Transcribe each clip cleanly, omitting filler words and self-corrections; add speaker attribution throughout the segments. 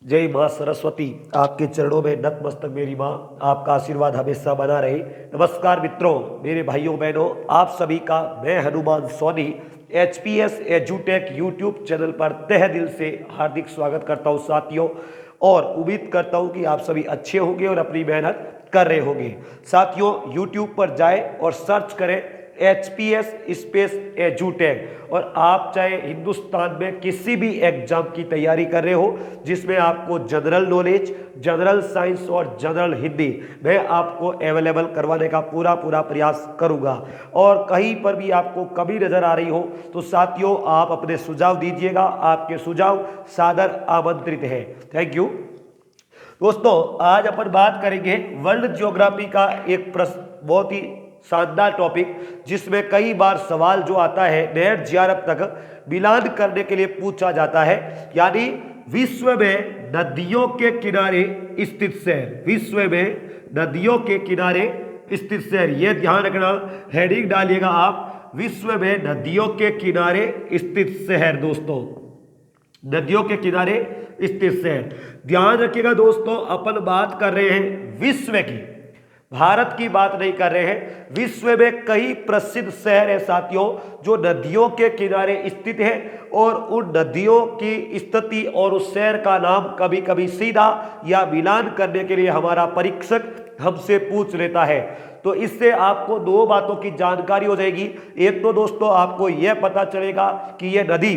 Speaker 1: जय माँ सरस्वती, आपके चरणों में नतमस्तक मेरी माँ, आपका आशीर्वाद हमेशा बना रहे। नमस्कार मित्रों, मेरे भाइयों बहनों, आप सभी का मैं हनुमान सोनी HPS एजुटेक यूट्यूब चैनल पर तहे दिल से हार्दिक स्वागत करता हूँ साथियों। और उम्मीद करता हूँ कि आप सभी अच्छे होंगे और अपनी मेहनत कर रहे होंगे। साथियों, यूट्यूब पर जाएं और सर्च करें HPS स्पेस एजुटेक, और आप चाहे हिंदुस्तान में किसी भी एग्जाम की तैयारी कर रहे हो जिसमें आपको जनरल नॉलेज, जनरल साइंस और जनरल हिंदी मैं आपको अवेलेबल करवाने का पूरा प्रयास करूंगा। और कहीं पर भी आपको कमी नजर आ रही हो तो साथियों आप अपने सुझाव दीजिएगा, आपके सुझाव सादर आमंत्रित है। थैंक यू दोस्तों। आज अपन बात करेंगे वर्ल्ड ज्योग्राफी का एक बहुत ही शानदार टॉपिक, जिसमें कई बार सवाल जो आता है नेट जेआरएफ तक मिलान करने के लिए पूछा जाता है, यानी विश्व में नदियों के किनारे स्थित शहर। विश्व में नदियों के किनारे स्थित शहर, यह ध्यान रखना, हेडिंग डालिएगा आप, विश्व में नदियों के किनारे स्थित शहर। दोस्तों, नदियों के किनारे स्थित शहर, ध्यान रखिएगा दोस्तों, अपन बात कर रहे हैं विश्व की, भारत की बात नहीं कर रहे हैं। विश्व में कई प्रसिद्ध शहर है साथियों जो नदियों के किनारे स्थित है, और उन नदियों की स्थिति और उस शहर का नाम कभी कभी सीधा या मिलान करने के लिए हमारा परीक्षक हमसे पूछ लेता है। तो इससे आपको दो बातों की जानकारी हो जाएगी। एक तो दोस्तों आपको यह पता चलेगा कि यह नदी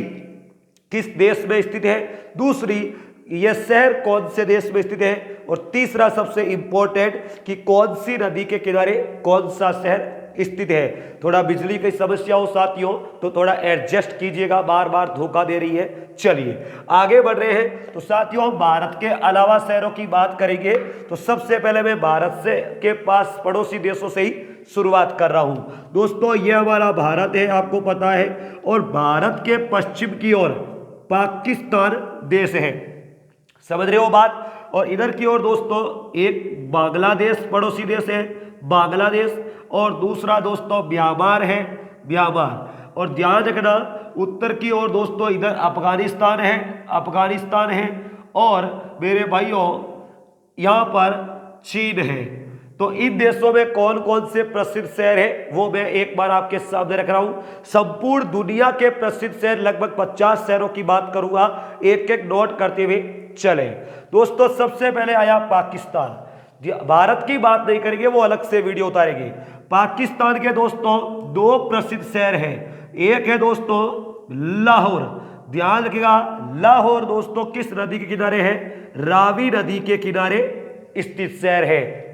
Speaker 1: किस देश में स्थित है, दूसरी यह शहर कौन से देश में स्थित है, और तीसरा सबसे इंपॉर्टेंट कि कौन सी नदी के किनारे कौन सा शहर स्थित है। थोड़ा बिजली की समस्या हो साथियों तो थोड़ा एडजस्ट कीजिएगा, बार बार धोखा दे रही है। चलिए आगे बढ़ रहे हैं। तो साथियों, हम भारत के अलावा शहरों की बात करेंगे तो सबसे पहले मैं भारत से के पास पड़ोसी देशों से ही शुरुआत कर रहा हूं। दोस्तों, यह हमारा भारत है, आपको पता है, और भारत के पश्चिम की ओर पाकिस्तान देश है, समझ रहे हो बात। और इधर की ओर दोस्तों एक बांग्लादेश पड़ोसी देश है, बांग्लादेश, और दूसरा दोस्तों म्यांमार है, म्यांमार। और ध्यान रखना, उत्तर की ओर दोस्तों इधर अफगानिस्तान है, अफगानिस्तान है, और मेरे भाइयों यहाँ पर चीन है। तो इन देशों में कौन कौन से प्रसिद्ध शहर है वो मैं एक बार आपके सामने रख रहा हूं। संपूर्ण दुनिया के प्रसिद्ध शहर लगभग 50 शहरों की बात करूंगा, एक एक नोट करते हुए चले। दोस्तों, सबसे पहले आया पाकिस्तान। भारत की बात नहीं करेंगे, वो अलग से वीडियो उतारेंगे। पाकिस्तान के दोस्तों दो प्रसिद्ध शहर हैं, एक है दोस्तों लाहौर। ध्यान रखिएगा, लाहौर दोस्तों किस नदी के किनारे है? रावी नदी के किनारे स्थित शहर है।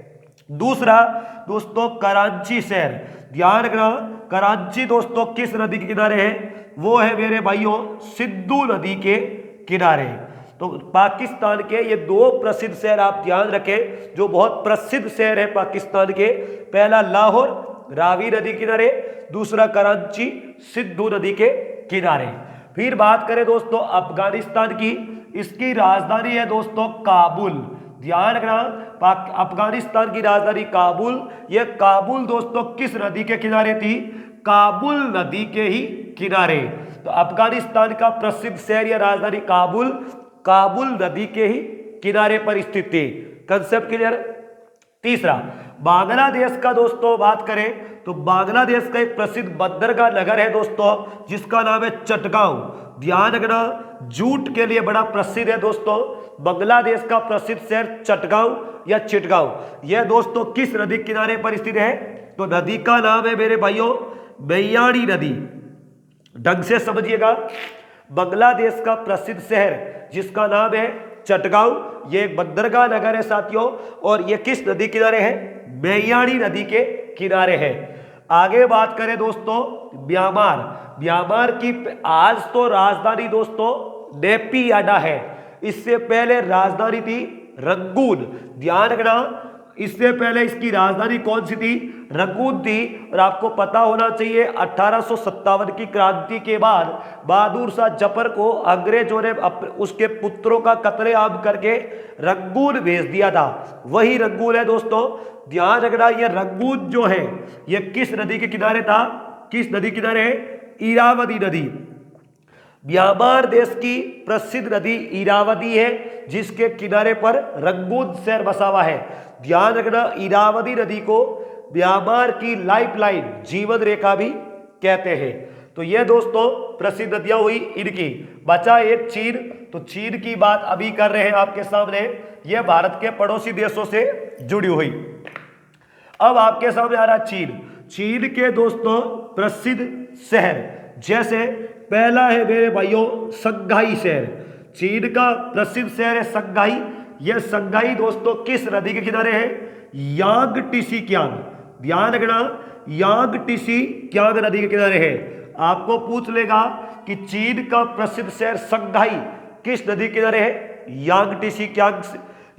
Speaker 1: दूसरा दोस्तों कराची शहर, ध्यान रखना, कराची दोस्तों किस नदी के किनारे है? वो है मेरे भाइयों सिंधु नदी के किनारे। तो पाकिस्तान के ये दो प्रसिद्ध शहर आप ध्यान रखें जो बहुत प्रसिद्ध शहर है पाकिस्तान के। पहला लाहौर रावी नदी के किनारे, दूसरा कराची सिंधु नदी के किनारे। फिर बात करें दोस्तों अफगानिस्तान की, इसकी राजधानी है दोस्तों काबुल। ध्यान रखना, अफगानिस्तान की राजधानी काबुल। यह काबुल दोस्तों किस नदी के किनारे थी? काबुल नदी के ही किनारे। तो अफगानिस्तान का प्रसिद्ध शहर या राजधानी काबुल, काबुल नदी के ही किनारे पर स्थित थी। Concept clear? तीसरा बांग्लादेश का दोस्तों बात करें तो बांग्लादेश का एक प्रसिद्ध बंदरगाह नगर है दोस्तों जिसका नाम है चटगांव। ध्यान रखना, जूट के लिए बड़ा प्रसिद्ध है दोस्तों। बांग्लादेश का प्रसिद्ध शहर चटगांव या चिटगांव। यह दोस्तों किस नदी किनारे पर स्थित है? तो नदी का नाम है मेरे भाइयों मैयाणी नदी। ढंग से समझिएगा, बांग्लादेश का प्रसिद्ध शहर जिसका नाम है चटगांव, ये एक बंदरगाह नगर है साथियों, और ये किस नदी किनारे है? मैयाणी नदी के किनारे है। आगे बात करें दोस्तों म्यांमार, म्यांमार की आज तो राजधानी दोस्तों नेपियाडा है, इससे पहले राजधानी थी रंगून। ध्यान रखना, इससे पहले इसकी राजधानी कौन सी थी? रंगून थी। और आपको पता होना चाहिए 1857 की क्रांति के बाद बहादुर शाह जफर को अंग्रेजों ने उसके पुत्रों का कत्लेआम करके रंगून भेज दिया था, वही रंगून है दोस्तों। ध्यान रखना, यह रंगून जो है यह किस नदी के किनारे था? किस नदी किनारे है? इरावती नदी। म्यांमार देश की प्रसिद्ध नदी इरावदी है, जिसके किनारे पर रंगून शहर बसा हुआ है। ध्यान रखना, इरावदी नदी को म्यांमार की लाइफलाइन, जीवन रेखा भी कहते हैं। तो ये दोस्तों प्रसिद्ध नदियां हुई इनकी। बचा एक चीन, तो चीन की बात अभी कर रहे हैं आपके सामने। यह भारत के पड़ोसी देशों से जुड़ी हुई। अब आपके सामने आ रहा चीन। चीन के दोस्तों प्रसिद्ध शहर, जैसे पहला है मेरे भाइयों शंघाई शहर। चीन का प्रसिद्ध शहर है शंघाई। यह शंघाई दोस्तों किस नदी के किनारे है? यांगटीसी क्यांग। ध्यान रखना, यांगटीसी क्यांग नदी के किनारे है। आपको पूछ लेगा कि चीन का प्रसिद्ध शहर शंघाई किस नदी के किनारे है? यांगटीसी क्यांग।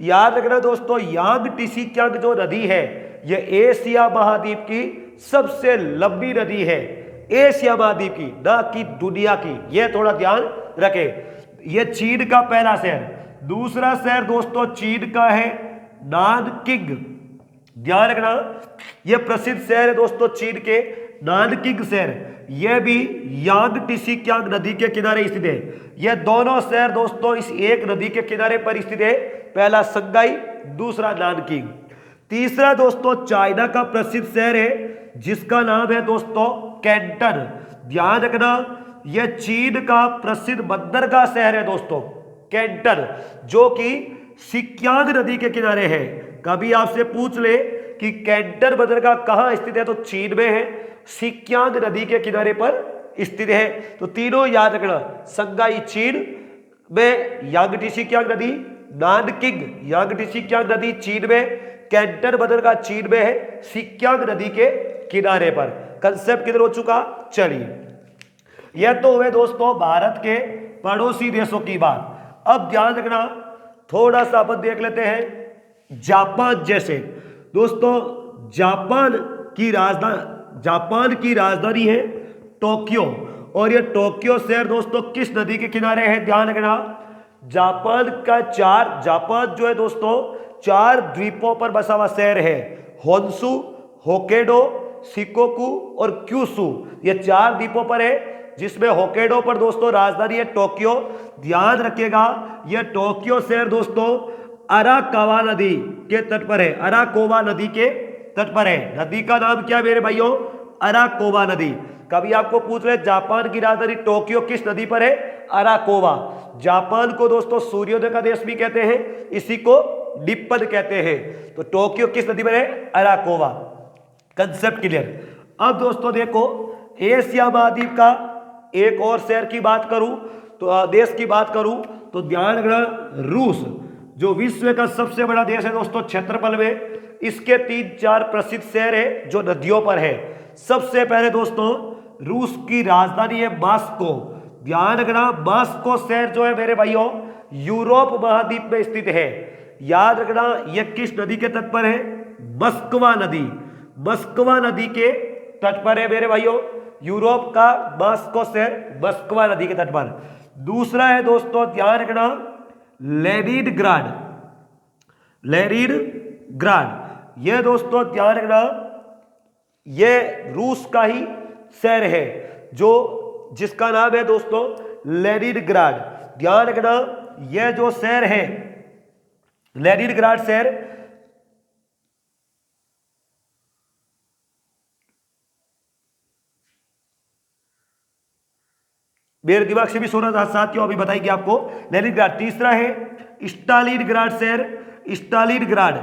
Speaker 1: याद रखना दोस्तों, यांगटीसी क्यांग जो नदी है यह एशिया महाद्वीप की सबसे लंबी नदी है। एशिया महाद्वीप की, ना कि दुनिया की। यह थोड़ा ध्यान रखें। यह चीन का पहला शहर। दूसरा शहर दोस्तों चीन का है नानकिंग। ध्यान रखना, यह प्रसिद्ध शहर है दोस्तों चीन के नानकिंग शहर। यह भी यांगटीसी क्यांग नदी के किनारे स्थित है। यह दोनों शहर दोस्तों इस एक नदी के किनारे पर स्थित है। पहला शंघाई, दूसरा नानकिंग। तीसरा दोस्तों चाइना का प्रसिद्ध शहर है, जिसका नाम है दोस्तों कैंटन। ध्यान रखना, यह चीन का प्रसिद्ध बंदरगाह शहर है दोस्तों कैंटन, जो कि सिक्यांग नदी के किनारे है। कभी आपसे पूछ ले कि कैंटन बंदरगाह कहां स्थित है, तो चीन में है, सिक्यांग नदी के किनारे पर स्थित है। तो तीनों याद रखना, शंघाई चीन में, यांगटीसी क्यांग नदी नानकिंग, यांगटीसी क्यांग नदी चीन में, कैंटन बंदरगाह चीन में है, सिक्यांग नदी के किनारे पर। कंसेप्ट किधर हो चुका? चलिए, यह तो हुए दोस्तों भारत के पड़ोसी देशों की बात। अब ध्यान रखना, थोड़ा सा अपन देख लेते हैं जापान जैसे। दोस्तों जापान की राजधानी है टोक्यो, और यह टोक्यो शहर दोस्तों किस नदी के किनारे है? ध्यान रखना, जापान जो है दोस्तों 4 द्वीपों पर बसा हुआ शहर है। होन्शु, होक्काइडो, शिकोकू और क्यूशू। ये 4 द्वीपों पर है, जिसमें होक्काइडो पर दोस्तों राजधानी है टोक्यो। ध्यान रखिएगा, यह टोक्यो शहर दोस्तों अराकावा नदी के तट पर है। अराकोवा नदी के तट पर है। नदी का नाम क्या है मेरे भाइयों? अराकोवा नदी। कभी आपको पूछ रहे जापान की राजधानी टोक्यो किस नदी पर है? अराकोवा। जापान को दोस्तों सूर्योदय का देश भी कहते हैं, इसी को निप्पन कहते हैं। तो टोक्यो किस नदी पर है? अराकोवा। Concept clear. अब दोस्तों देखो, एशिया महाद्वीप का एक और शहर की बात करूं, तो देश की बात करूं, तो ध्यान रखना, रूस जो विश्व का सबसे बड़ा देश है दोस्तों क्षेत्रफल में, इसके 3-4 प्रसिद्ध शहर है जो नदियों पर है। सबसे पहले दोस्तों रूस की राजधानी है मॉस्को। ध्यान रखना, मॉस्को शहर जो है मेरे भाइयों यूरोप महाद्वीप में स्थित है। याद रखना, यह किस नदी के तट पर है? मस्कवा नदी। मस्कवा नदी के तट पर है मेरे भाइयों, यूरोप का मॉस्को शहर मस्कवा नदी के तट पर। दूसरा है दोस्तों ध्यान रखना, लेनिनग्राड। लेनिनग्राड यह दोस्तों ध्यान रखना, यह रूस का ही शहर है जो जिसका नाम है दोस्तों लेनिनग्राड। ध्यान रखना, यह जो शहर है लेनिनग्राड शहर मेरे दिमाग से भी सो रहा था साथियों, अभी बताएंगे आपको। लेनिनग्राड। तीसरा है स्टालिनग्राड शहर, स्टालिनग्राड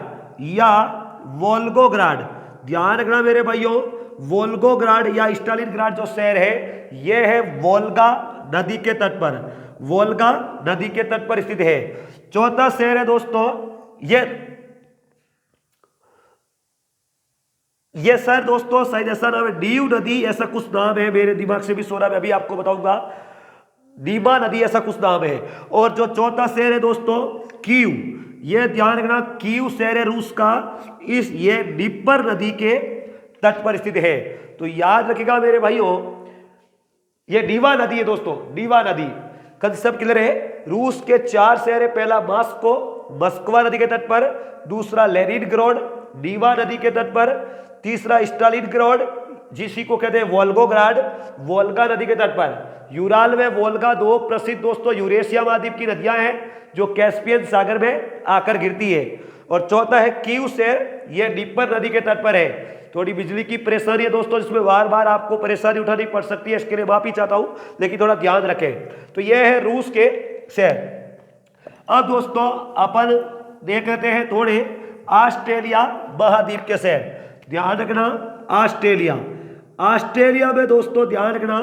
Speaker 1: या वोल्गोग्राड। ध्यान रखना मेरे भाइयों, वोल्गोग्राड या स्टालिनग्राड जो शहर है यह है वोल्गा नदी के तट पर, वोल्गा नदी के तट पर स्थित है। चौथा शहर है दोस्तों ये शहर दोस्तों शायद ऐसा नाम है डीव नदी, ऐसा कुछ नाम है, मेरे दिमाग से भी सो रहा है, मैं अभी आपको बताऊंगा। डीमा नदी ऐसा कुछ नाम है। और जो चौथा शहर है दोस्तों कीव, ये ध्यान रखना, कीव शहर है रूस का, ये डीपर नदी के तट पर स्थित है। तो याद रखिएगा मेरे भाइयों, ये डीवा नदी है दोस्तों, डीवा नदी। कंसेप्ट क्लियर है। रूस के 4 शहर है, पहला मॉस्को मस्कवा नदी के तट पर, दूसरा लेनिनग्राड डीवा नदी के तट पर, तीसरा स्टालिनग्राड जिसी को कहते हैं वोल्गोग्राड, वोल्गा नदी के तट पर। यूराल में वोल्गा दो प्रसिद्ध दोस्तों यूरेशिया महाद्वीप की नदियां हैं जो कैस्पियन सागर में आकर गिरती है। और चौथा है कीव शहर, यह डीपर नदी के तट पर है। थोड़ी बिजली की परेशानी है दोस्तों, जिसमें बार बार आपको परेशानी उठानी पड़ सकती है, इसके लिए माफी चाहता हूं, लेकिन थोड़ा ध्यान रखें। तो यह है रूस के शहर। अब दोस्तों अपन देख लेते हैं थोड़े ऑस्ट्रेलिया महाद्वीप के शहर। ध्यान रखना ऑस्ट्रेलिया, ऑस्ट्रेलिया में दोस्तों ध्यान रखना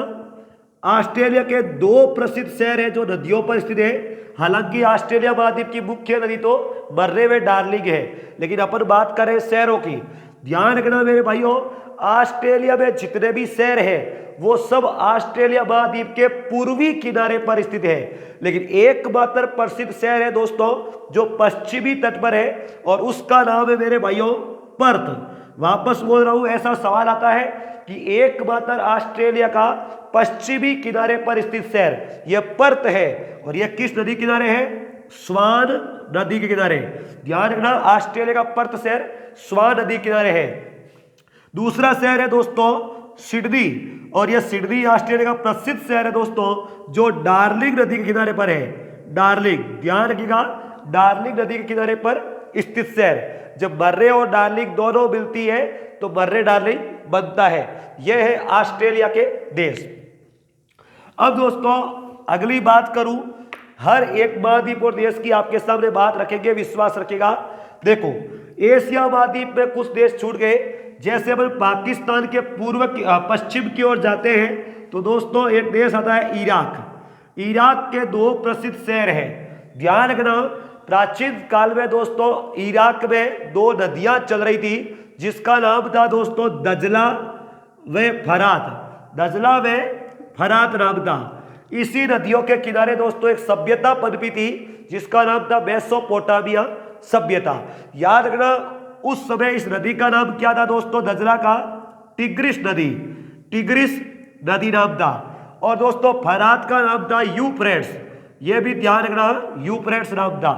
Speaker 1: ऑस्ट्रेलिया के दो प्रसिद्ध शहर हैं जो नदियों पर स्थित है। हालांकि ऑस्ट्रेलिया महाद्वीप की मुख्य नदी तो मर्रे व डार्लिंग है, लेकिन अपन बात करें शहरों की। ध्यान रखना मेरे भाइयों, ऑस्ट्रेलिया में जितने भी शहर हैं वो सब ऑस्ट्रेलिया महाद्वीप के पूर्वी किनारे पर स्थित है, लेकिन एकमात्र प्रसिद्ध शहर है दोस्तों जो पश्चिमी तट पर है, और उसका नाम है मेरे भाइयों पर्थ। वापस बोल रहा हूं, ऐसा सवाल आता है कि एकमात्र ऑस्ट्रेलिया का पश्चिमी किनारे पर स्थित शहर यह पर्थ है, और यह किस नदी किनारे है? स्वान नदी के किनारे। ध्यान रखना ऑस्ट्रेलिया का पर्थ शहर स्वान नदी किनारे है। दूसरा शहर है दोस्तों सिडनी, और यह सिडनी ऑस्ट्रेलिया का प्रसिद्ध शहर है दोस्तों जो डार्लिंग नदी के किनारे पर है। डार्लिंग, ध्यान रखिएगा, डार्लिंग नदी के किनारे पर स्थित शहर। जब मर्रे और डार्लिंग दोनों मिलती है तो मर्रे डार्लिंग बनता है। यह है ऑस्ट्रेलिया के देश। अब दोस्तों अगली बात करूं, हर एक महाद्वीप और देश की आपके सामने बात रखेंगे, विश्वास रखेगा। देखो एशिया महाद्वीप में कुछ देश छूट गए, जैसे अपन पाकिस्तान के पश्चिम की ओर जाते हैं तो दोस्तों एक देश आता है इराक। इराक के दो प्रसिद्ध शहर हैं। ध्यान रखना प्राचीन काल में दोस्तों इराक में दो नदियां चल रही थी जिसका नाम था दोस्तों दजला व फरात। दजला व फरात नाम था। इसी नदियों के किनारे दोस्तों एक सभ्यता पनपी थी जिसका नाम था मेसोपोटामिया सभ्यता। याद रखना उस समय इस नदी का नाम क्या था दोस्तों? दजला का टिग्रिस नदी, टिग्रिस नदी नाम था। और दोस्तों फरात का नाम था यूफ्रेट्स, यह भी ध्यान रखना यूफ्रेट्स नाम था।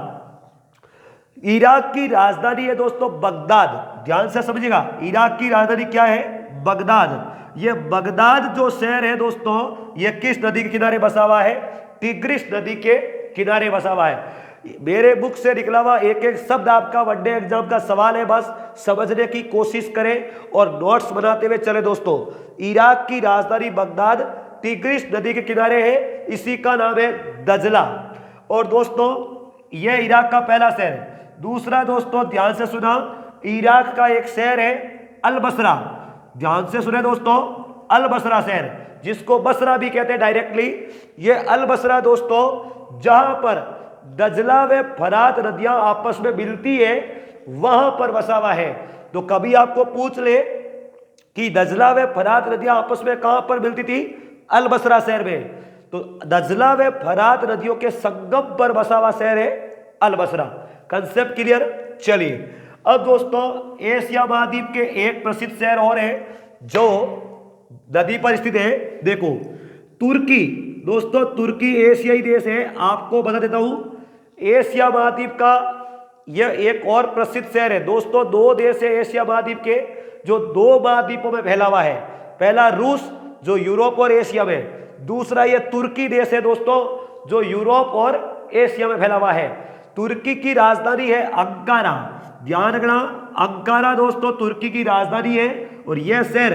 Speaker 1: इराक की राजधानी है दोस्तों बगदाद। ध्यान से समझिएगा, इराक की राजधानी क्या है? बगदाद। ये बगदाद जो शहर है दोस्तों ये किस नदी के किनारे बसा हुआ है? टिग्रिस नदी के किनारे बसा हुआ है। मेरे बुक से निकला हुआ एक एक शब्द आपका वनडे एग्जाम का सवाल है, बस समझने की कोशिश करें और नोट्स बनाते हुए चले दोस्तों। इराक की राजधानी बगदाद टिग्रिस नदी के किनारे है, इसी का नाम है दजला। और दोस्तों यह इराक का पहला शहर है। दूसरा दोस्तों ध्यान से सुना, इराक का एक शहर है अल बसरा। ध्यान से सुने दोस्तों, अल बसरा शहर जिसको बसरा भी कहते हैं डायरेक्टली, ये अल बसरा दोस्तों जहां पर दजला व फरात नदियां आपस में मिलती है वहां पर बसा हुआ है। तो कभी आपको पूछ ले कि दजला व फरात नदियां आपस में कहां पर मिलती थी? अल बसरा शहर में। तो दजला व फरात नदियों के संगम पर बसा हुआ शहर है अल बसरा। Concept clear? चलिए अब दोस्तों एशिया महाद्वीप के एक प्रसिद्ध शहर और है जो नदी पर स्थित है। देखो तुर्की, दोस्तों तुर्की एशियाई देश है। आपको बता देता हूं एशिया महाद्वीप का यह एक और प्रसिद्ध शहर है। दोस्तों दो देश है एशिया महाद्वीप के जो दो महाद्वीपों में फैला हुआ है। पहला रूस जो यूरोप और एशिया में, दूसरा यह तुर्की देश है दोस्तों जो यूरोप और एशिया में फैला हुआ है। तुर्की की राजधानी है अंकारा। ध्यान रखना अंकारा दोस्तों तुर्की की राजधानी है और यह शहर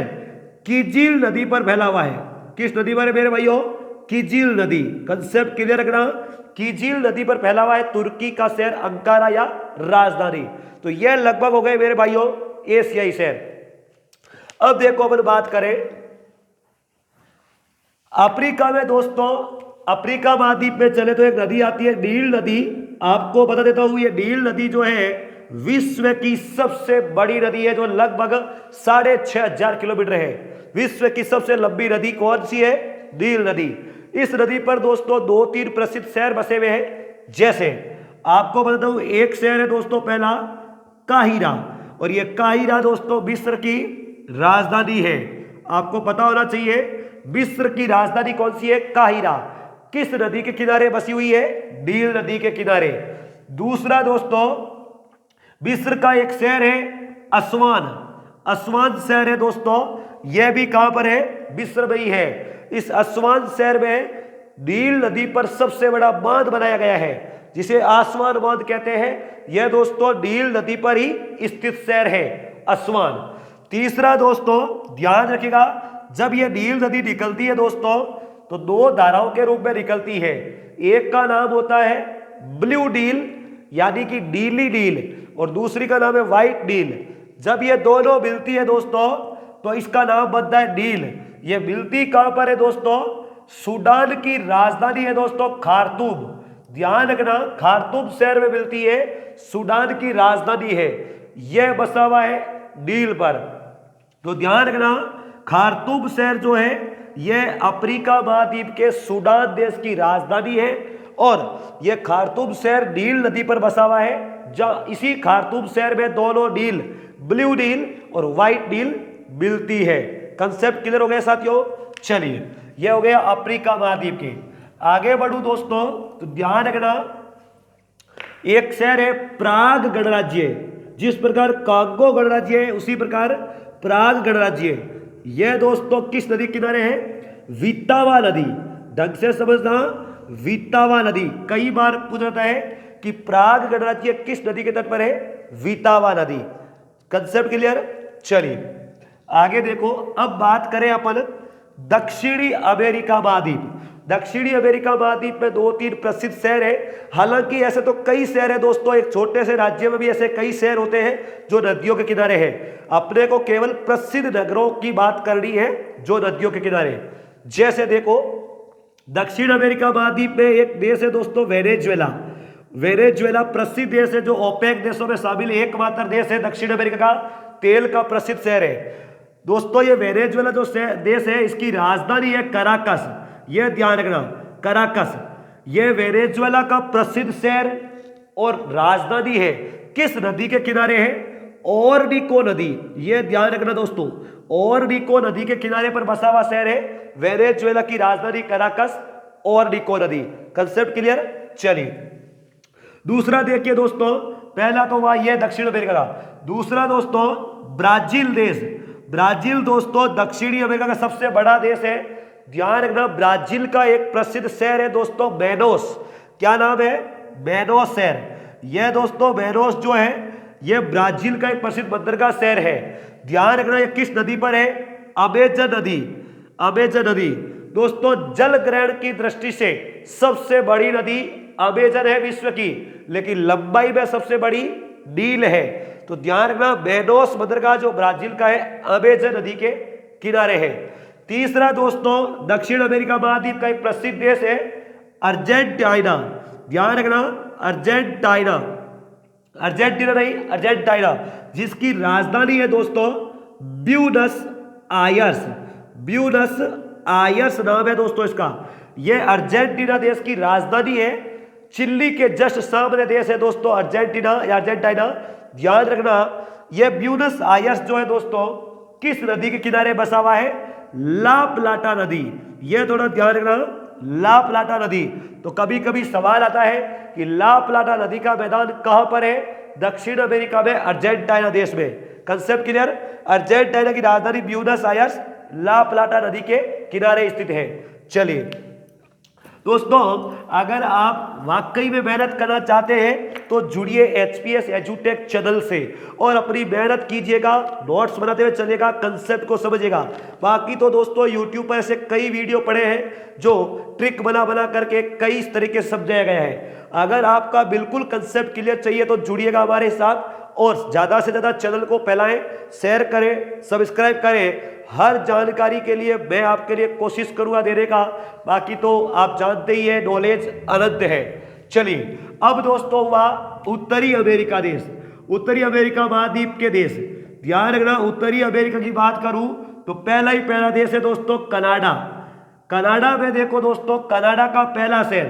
Speaker 1: किजिल नदी पर फैला हुआ है। किस नदी पर है मेरे भाइयों? किजिल नदी। कंसेप्ट क्लियर रखना, किजिल नदी पर फैला हुआ है तुर्की का शहर अंकारा या राजधानी। तो यह लगभग हो गए मेरे भाइयों एशियाई शहर। अब देखो अपन बात करें अफ्रीका में दोस्तों, अफ्रीका महाद्वीप में चले तो एक नदी आती है नील नदी। आपको बता देता हूं ये नील नदी जो है विश्व की सबसे बड़ी नदी है जो लगभग 6,500 किलोमीटर है। विश्व की सबसे लंबी नदी कौन सी है? नील नदी। इस नदी पर दोस्तों 2-3 प्रसिद्ध शहर बसे हुए हैं। जैसे आपको बताता हूं एक शहर है दोस्तों पहला काहिरा, और यह काहिरा दोस्तों मिस्र की राजधानी है। आपको पता होना चाहिए मिस्र की राजधानी कौन सी है? काहिरा। किस नदी के किनारे बसी हुई है? नील नदी के किनारे। दूसरा दोस्तों मिस्र का एक शहर है अस्वान। अस्वान शहर है दोस्तों, यह भी कहां पर है, मिस्र में ही है। इस अस्वान शहर में नील नदी पर सबसे बड़ा बांध बनाया गया है, जिसे आसवान बांध कहते हैं। यह दोस्तों नील नदी पर ही स्थित शहर है अस्वान। तीसरा दोस्तों ध्यान रखिएगा, जब यह नील नदी निकलती है दोस्तों तो दो धाराओं के रूप में निकलती है। एक का नाम होता है ब्लू नील यानी कि नीली नील, और दूसरी का नाम है व्हाइट नील। जब ये दोनों मिलती है दोस्तों तो इसका नाम बनता है नील। ये मिलती कहां पर है दोस्तों, सूडान की राजधानी है दोस्तों खार्तूम। ध्यान रखना, खार्तूम शहर में मिलती है, सूडान की राजधानी है, यह बसा हुआ है नील पर। तो ध्यान रखना, खार्तूम शहर जो है यह अफ्रीका महाद्वीप के सूडान देश की राजधानी है, और यह खार्तूम शहर नील नदी पर बसा हुआ है। जहां इसी खार्तूम शहर में दोनों नील, ब्लू नील और व्हाइट नील मिलती है। कंसेप्ट क्लियर हो गया साथियों। चलिए, यह हो गया अफ्रीका महाद्वीप के। आगे बढ़ू दोस्तों तो ध्यान रखना, एक शहर है प्राग गणराज्य। जिस प्रकार कांगो गणराज्य है उसी प्रकार प्राग गणराज्य। यह दोस्तों किस नदी किनारे है, वीतावा नदी। ढंग से समझना, वीतावा नदी। कई बार पूछा जाता है कि प्राग गणराज्य किस नदी के तट पर है, वीतावा नदी। Concept clear. चलिए आगे देखो, अब बात करें अपन दक्षिणी अमेरिका महाद्वीप। दक्षिणी अमेरिका महाद्वीप में 2-3 प्रसिद्ध शहर है। हालांकि ऐसे तो कई शहर है दोस्तों, एक छोटे से राज्य में भी ऐसे कई शहर होते हैं जो नदियों के किनारे हैं। अपने को केवल प्रसिद्ध नगरों की बात करनी है जो नदियों के किनारे। जैसे देखो, दक्षिण अमेरिका महाद्वीप में एक देश है दोस्तों वेनेजुएला। वेनेजुएला प्रसिद्ध देश है जो ओपेक देशों में शामिल एकमात्र देश है दक्षिण अमेरिका का, तेल का प्रसिद्ध शहर है दोस्तों। ये वेनेजुएला जो देश है इसकी राजधानी है कराकस। यह ध्यान रखना, कराकस यह वेनेजुएला का प्रसिद्ध शहर और राजधानी है। किस नदी के किनारे है, ओरनिको नदी। यह ध्यान रखना दोस्तों, ओरनिको नदी के किनारे पर बसा हुआ शहर है वेनेजुएला की राजधानी कराकस, ओरनिको नदी। Concept clear. चलिए दूसरा देखिए दोस्तों, पहला तो वह यह दक्षिण अमेरिका का। दूसरा दोस्तों ब्राजील देश। ब्राजील दोस्तों दक्षिणी अमेरिका का सबसे बड़ा देश है। ध्यान रखना, ब्राजील का एक प्रसिद्ध शहर है दोस्तों मेनोस। क्या नाम है, मेनोस शहर। यह दोस्तों मेनोस जो है यह ब्राजील का एक प्रसिद्ध बंदरगाह शहर है। ध्यान रखना, यह किस नदी पर है, अमेजन नदी। अमेजन नदी दोस्तों जल ग्रहण की दृष्टि से सबसे बड़ी नदी अमेजन है विश्व की, लेकिन लंबाई में सबसे बड़ी नील है। तो ध्यान रखना, मेनोस बंदरगाह जो ब्राजील का है अमेजन नदी के किनारे है। तीसरा दोस्तों दक्षिण अमेरिका महाद्वीप का एक प्रसिद्ध देश है अर्जेंटीना। ध्यान रखना, अर्जेंटीना, अर्जेंटीना नहीं अर्जेंटीना, जिसकी राजधानी है दोस्तों ब्यूनस आयर्स। ब्यूनस आयर्स नाम है दोस्तों इसका। यह अर्जेंटीना देश की राजधानी है। चिली के जस्ट सामने देश है दोस्तों अर्जेंटीना या अर्जेंटीना। ध्यान रखना, यह ब्यूनस आयर्स जो है दोस्तों किस नदी के किनारे बसा हुआ है, ला प्लाटा नदी। यह थोड़ा ध्यान रखना, ला प्लाटा नदी। तो कभी कभी सवाल आता है कि ला प्लाटा नदी का मैदान कहां पर है, दक्षिण अमेरिका में अर्जेंटीना देश में। Concept clear. अर्जेंटीना की राजधानी ब्यूनस आयर्स ला प्लाटा नदी के किनारे स्थित है। चलिए दोस्तों, अगर आप वाकई में मेहनत करना चाहते हैं तो जुड़िए HPS एजुटेक चैनल से और अपनी मेहनत कीजिएगा, नोट्स बनाते हुए चलिएगा, कंसेप्ट को समझिएगा। बाकी तो दोस्तों यूट्यूब पर ऐसे कई वीडियो पड़े हैं जो ट्रिक बना बना करके कई इस तरीके से समझाया गया है। अगर आपका बिल्कुल कंसेप्ट क्लियर चाहिए तो जुड़िएगा हमारे साथ और ज़्यादा से ज़्यादा चैनल को फैलाएं, शेयर करें, सब्सक्राइब करें। हर जानकारी के लिए मैं आपके लिए कोशिश करूंगा देने का। बाकी तो आप जानते ही है, नॉलेज अनंत है। चलिए अब दोस्तों हुआ उत्तरी अमेरिका देश, उत्तरी अमेरिका महाद्वीप के देश। ध्यान रखना, उत्तरी अमेरिका की बात करूं तो पहला देश है दोस्तों कनाडा। कनाडा में देखो दोस्तों, कनाडा का पहला शहर,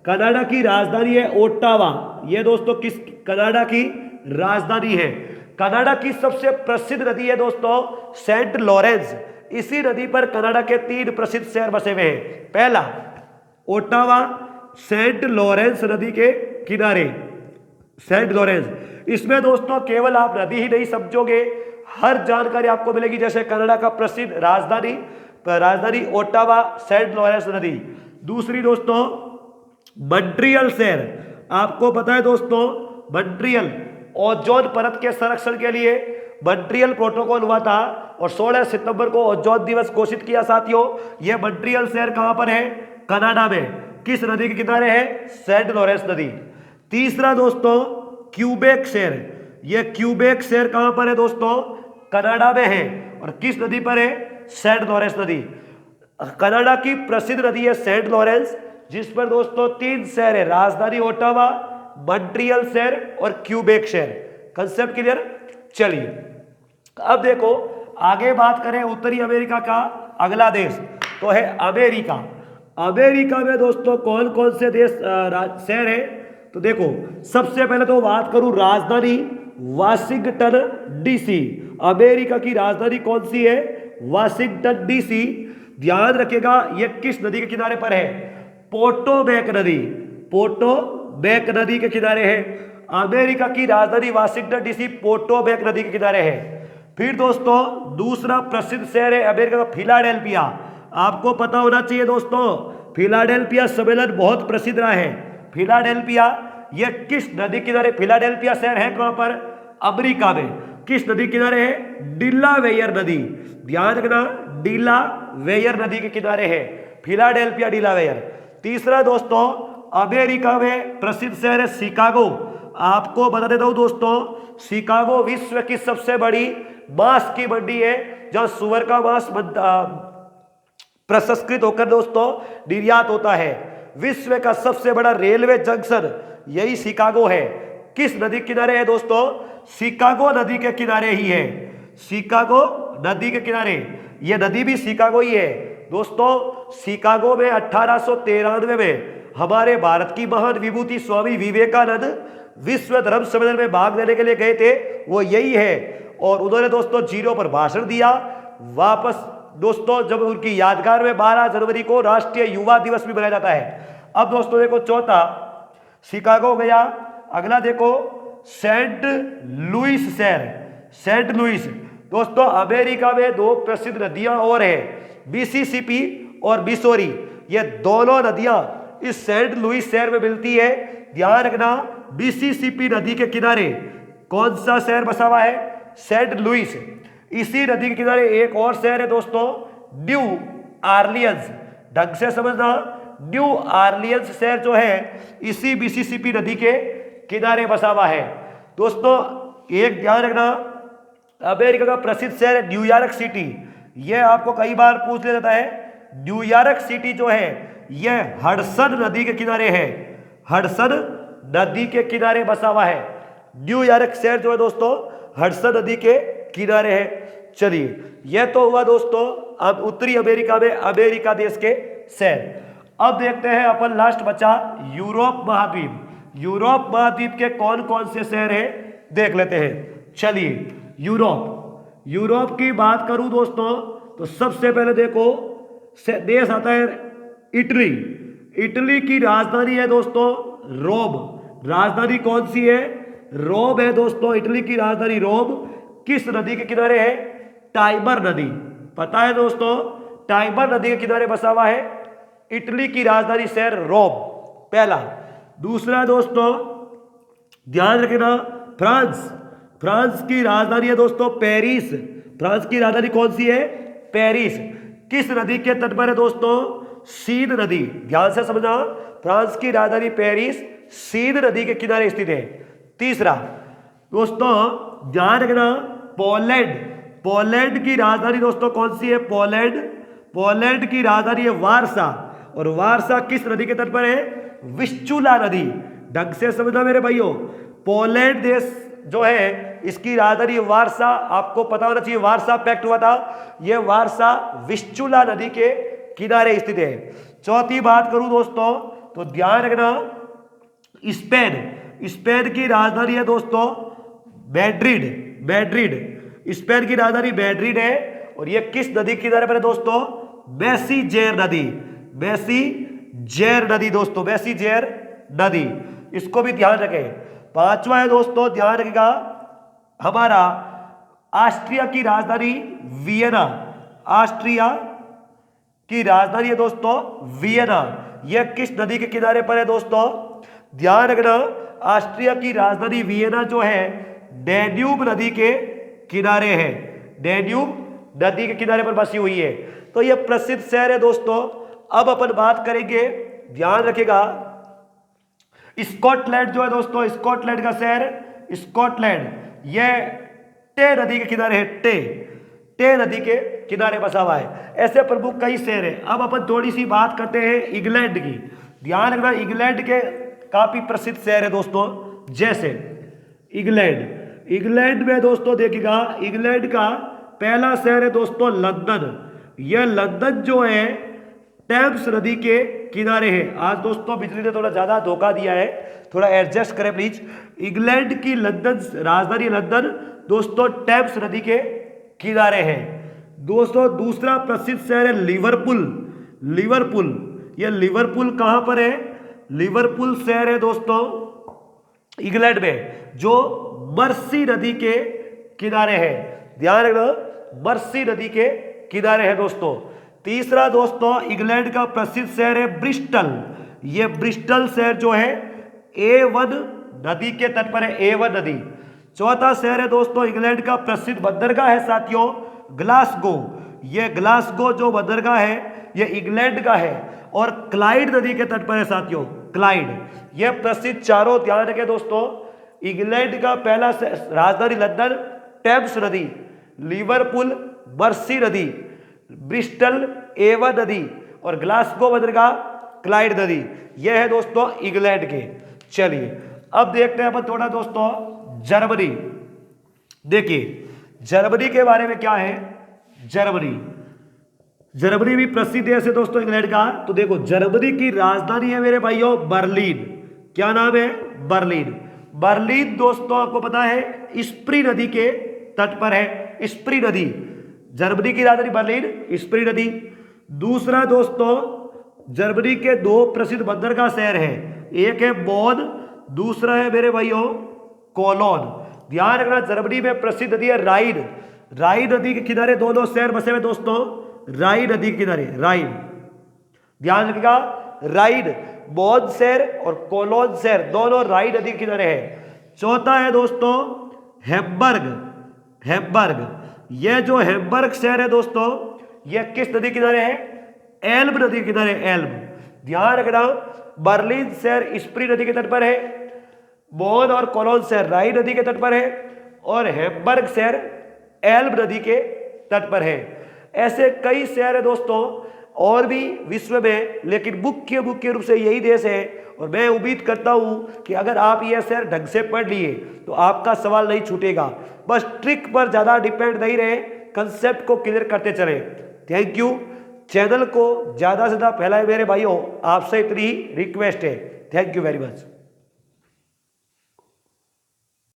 Speaker 1: कनाडा की राजधानी है ओटावा। यह दोस्तों किस कनाडा की राजधानी है। कनाडा की सबसे प्रसिद्ध नदी है दोस्तों सेंट लॉरेंस। इसी नदी पर कनाडा के 3 प्रसिद्ध शहर बसे हुए हैं। पहला ओटावा, सेंट लॉरेंस नदी के किनारे सेंट लॉरेंस। इसमें दोस्तों केवल आप नदी ही नहीं समझोगे, हर जानकारी आपको मिलेगी। जैसे कनाडा का प्रसिद्ध राजधानी ओटावा, सेंट लॉरेंस नदी। दूसरी दोस्तों मॉन्ट्रियल शहर, आपको पता है दोस्तों मॉन्ट्रियल ओजोन परत के संरक्षण के लिए मॉन्ट्रियल प्रोटोकॉल हुआ था और 16 सितंबर को ओजोन दिवस घोषित किया। साथियों ये मॉन्ट्रियल शहर कहां पर है? कनाडा में। किस नदी के किनारे है? सेंट लॉरेंस नदी। तीसरा दोस्तों क्यूबेक शहर, यह क्यूबेक शहर कहां पर है दोस्तों? कनाडा में है और किस नदी पर है? सेंट लॉरेंस नदी। कनाडा की प्रसिद्ध नदी है सेंट लॉरेंस, जिस पर दोस्तों 3 शहर है, राजधानी ओटावा, मॉन्ट्रियल शहर और क्यूबेक शहर। Concept clear? चलिए अब देखो आगे बात करें उत्तरी अमेरिका का अगला देश तो है अमेरिका। अमेरिका में दोस्तों कौन कौन से देश शहर है? तो देखो सबसे पहले तो बात करूं राजधानी वाशिंगटन डीसी। अमेरिका की राजधानी कौन सी है? Washington DC. ध्यान रखिएगा यह किस नदी के किनारे पर है? पोटोमैक नदी, पोटोमैक नदी के किनारे है। अमेरिका की राजधानी वाशिंगटन डीसी पोटोमैक नदी के किनारे है। फिर दोस्तों दूसरा प्रसिद्ध शहर है अमेरिका का फिलाडेल्फिया। आपको पता होना चाहिए दोस्तों फिलाडेल्फिया सम्मेलन बहुत प्रसिद्ध रहा है। फिलाडेल्फिया यह किस नदी किनारे? फिलाडेल्फिया शहर है कहां पर? अमेरिका में। किस नदी किनारे है? डिलावेयर नदी। ध्यान रखना डिलावेयर नदी के किनारे है फिलाडेल्फिया, डिलावेयर। तीसरा दोस्तों अमेरिका में प्रसिद्ध शहर है शिकागो। आपको बता देता हूं दोस्तों शिकागो विश्व की सबसे बड़ी मांस की मंडी है, जहां सुअर का मांस प्रसंस्कृत होकर दोस्तों निर्यात होता है। विश्व का सबसे बड़ा रेलवे जंक्शन यही शिकागो है। किस नदी के किनारे है दोस्तों? शिकागो नदी के किनारे ही है। शिकागो नदी के किनारे, यह नदी भी शिकागो ही है दोस्तों। शिकागो में 1893 में हमारे भारत की महान विभूति स्वामी विवेकानंद विश्व धर्म सम्मेलन में भाग लेने के लिए गए थे, वो यही है। और उन्होंने दोस्तों 0 पर भाषण दिया। वापस दोस्तों जब उनकी यादगार में 12 जनवरी को राष्ट्रीय युवा दिवस भी मनाया जाता है। अब दोस्तों देखो चौथा शिकागो गया, अगला देखो सेंट लुइस शहर। सेंट लुइस दोस्तों अमेरिका में 2 प्रसिद्ध नदियां और है, मिसिसिपी और मिसौरी। ये दोनों नदियां इस सेंट लुइस शहर में मिलती है। ध्यान रखना मिसिसिपी नदी के किनारे कौन सा शहर बसा हुआ है? Saint Louis. इसी नदी के किनारे एक और शहर है दोस्तों न्यू ऑरलियंस। ढंग से समझना, न्यू ऑरलियंस शहर जो है इसी मिसिसिपी नदी के किनारे बसा हुआ है। दोस्तों एक ध्यान रखना अमेरिका का प्रसिद्ध शहर है न्यूयॉर्क सिटी। यह आपको कई बार पूछ लिया जाता है। न्यूयॉर्क सिटी जो है यह हडसन नदी के किनारे है, हडसन नदी के किनारे बसा हुआ है। न्यूयॉर्क शहर जो है दोस्तों हडसन नदी के किनारे है। चलिए यह तो हुआ दोस्तों अब उत्तरी अमेरिका में अमेरिका देश के शहर। अब देखते हैं अपन लास्ट बचा यूरोप महाद्वीप। यूरोप महाद्वीप के कौन कौन से शहर हैं देख लेते हैं। चलिए यूरोप की बात करूं दोस्तों तो सबसे पहले देखो देश आता है इटली। इटली की राजधानी है दोस्तों रोम। राजधानी कौन सी है? रोम है दोस्तों। इटली की राजधानी रोम। किस नदी के किनारे है? टाइबर नदी। पता है दोस्तों टाइबर नदी के किनारे बसा हुआ है इटली की राजधानी शहर रोम, पहला। दूसरा दोस्तों ध्यान रखना फ्रांस। फ्रांस की राजधानी है दोस्तों पेरिस। फ्रांस की राजधानी कौन सी है? पेरिस। किस नदी के तट पर है दोस्तों? सीन नदी। ध्यान से समझना फ्रांस की राजधानी पेरिस सीन नदी के किनारे स्थित है। तीसरा दोस्तों ध्यान रखना पोलैंड। पोलैंड की राजधानी दोस्तों कौन सी है? पोलैंड। पोलैंड की राजधानी है वारसा। और वारसा किस नदी के तट पर है? विस्चुला नदी। ढंग से समझना मेरे भाइयों, पोलैंड देश जो है इसकी राजधानी वारसा। आपको पता होना चाहिए वारसा पैक्ट हुआ था, यह वारसा विस्चुला नदी के किनारे स्थित है। चौथी बात करूं दोस्तों तो ध्यान रखना स्पेन। स्पेन की राजधानी है दोस्तों मैड्रिड। मैड्रिड स्पेन की राजधानी मैड्रिड है। और यह किस नदी के किनारे पर है दोस्तों? मेसीजेर नदी। मेसीजेर नदी दोस्तों, मेसीजेर नदी, इसको भी ध्यान रखें। पांचवा है दोस्तों ध्यान रखेगा हमारा ऑस्ट्रिया की राजधानी वियना, ऑस्ट्रिया की राजधानी है दोस्तों वियना। यह किस नदी के किनारे पर है दोस्तों? ध्यान रखना, ऑस्ट्रिया की राजधानी वियना जो है डैन्यूब नदी के किनारे है, डैन्यूब नदी के किनारे पर बसी हुई है। तो यह प्रसिद्ध शहर है दोस्तों। अब अपन बात करेंगे, ध्यान रखिएगा, स्कॉटलैंड जो है दोस्तों, स्कॉटलैंड का शहर स्कॉटलैंड, यह टे नदी के किनारे है, टे नदी के किनारे बसा हुआ है। ऐसे प्रमुख कई शहर हैं। अब अपन थोड़ी सी बात करते हैं इंग्लैंड की। ध्यान रखना, इंग्लैंड के काफी प्रसिद्ध शहर है दोस्तों, जैसे इंग्लैंड में दोस्तों देखिएगा, इंग्लैंड का पहला शहर है दोस्तों लंदन। यह लंदन जो है टेम्स नदी के किनारे है। आज दोस्तों बिजली ने थोड़ा ज्यादा धोखा दिया है, थोड़ा एडजस्ट करें प्लीज। इंग्लैंड की लंदन राजधानी लंदन दोस्तों टेम्स नदी के किनारे है। दोस्तों दूसरा प्रसिद्ध शहर है लिवरपूल। लिवरपूल, यह लिवरपूल कहां पर है? लिवरपूल शहर है दोस्तों इंग्लैंड में, जो मर्सी नदी के किनारे है। ध्यान रखना, मर्सी नदी के किनारे है दोस्तों। तीसरा दोस्तों इंग्लैंड का प्रसिद्ध शहर है ब्रिस्टल। यह ब्रिस्टल शहर जो है A1 नदी के तट पर है, A1 नदी। चौथा शहर है दोस्तों इंग्लैंड का प्रसिद्ध बंदरगाह है साथियों ग्लासगो। यह ग्लासगो जो बंदरगाह है यह इंग्लैंड का है और क्लाइड नदी के तट पर है साथियों, क्लाइड। यह प्रसिद्ध चारों, ध्यान रखें दोस्तों, इंग्लैंड का पहला राजधानी लंदन, टेम्स नदी, लिवरपूल मर्सी नदी, ब्रिस्टल A1 नदी और ग्लासगो बंदरगाह क्लाइड नदी। यह है दोस्तों इंग्लैंड के। चलिए अब देखते हैं अपन थोड़ा दोस्तों जर्मनी। देखिए जर्मनी के बारे में क्या है। जर्मनी भी प्रसिद्ध देश है दोस्तों इंग्लैंड का। तो देखो जर्मनी की राजधानी है मेरे भाइयों बर्लिन। क्या नाम है? बर्लिन। बर्लिन दोस्तों आपको पता है स्प्री नदी के तट पर है, स्प्री नदी। जर्मनी की राजधानी बर्लिन, स्प्री नदी। दूसरा दोस्तों जर्मनी के दो प्रसिद्ध बंदरगाह शहर हैं, एक है बोन, दूसरा है मेरे भाइयों कोलोन। ध्यान रखना, जर्मनी में प्रसिद्ध नदी है राइन। राइन नदी के किनारे दोनों शहर बसे हुए दोस्तों, राइन नदी के किनारे, राइन। ध्यान रखिएगा, राइन, बोन शहर और कोलोन शहर दोनों राइन नदी के किनारे है। चौथा है दोस्तों हैम्बर्ग। हैम्बर्ग, यह जो हैम्बर्ग शहर है दोस्तों यह किस नदी के किनारे है? एल्ब नदी के किनारे, एल्ब। ध्यान रखना, बर्लिन शहर स्प्री नदी के तट पर है, बोन और कोलोन शहर राइन नदी के तट पर है और हैम्बर्ग शहर एल्ब नदी के तट पर है। ऐसे कई शहर है दोस्तों और भी विश्व में, लेकिन मुख्य रूप से यही देश है। और मैं उम्मीद करता हूं कि अगर आप यह शहर ढंग से पढ़ लिए तो आपका सवाल नहीं छूटेगा। बस ट्रिक पर ज्यादा डिपेंड नहीं रहे, कंसेप्ट को क्लियर करते चले। Thank you. चैनल को ज्यादा से ज्यादा फैलाए मेरे भाइयों, आपसे इतनी ही रिक्वेस्ट है। Thank you very much.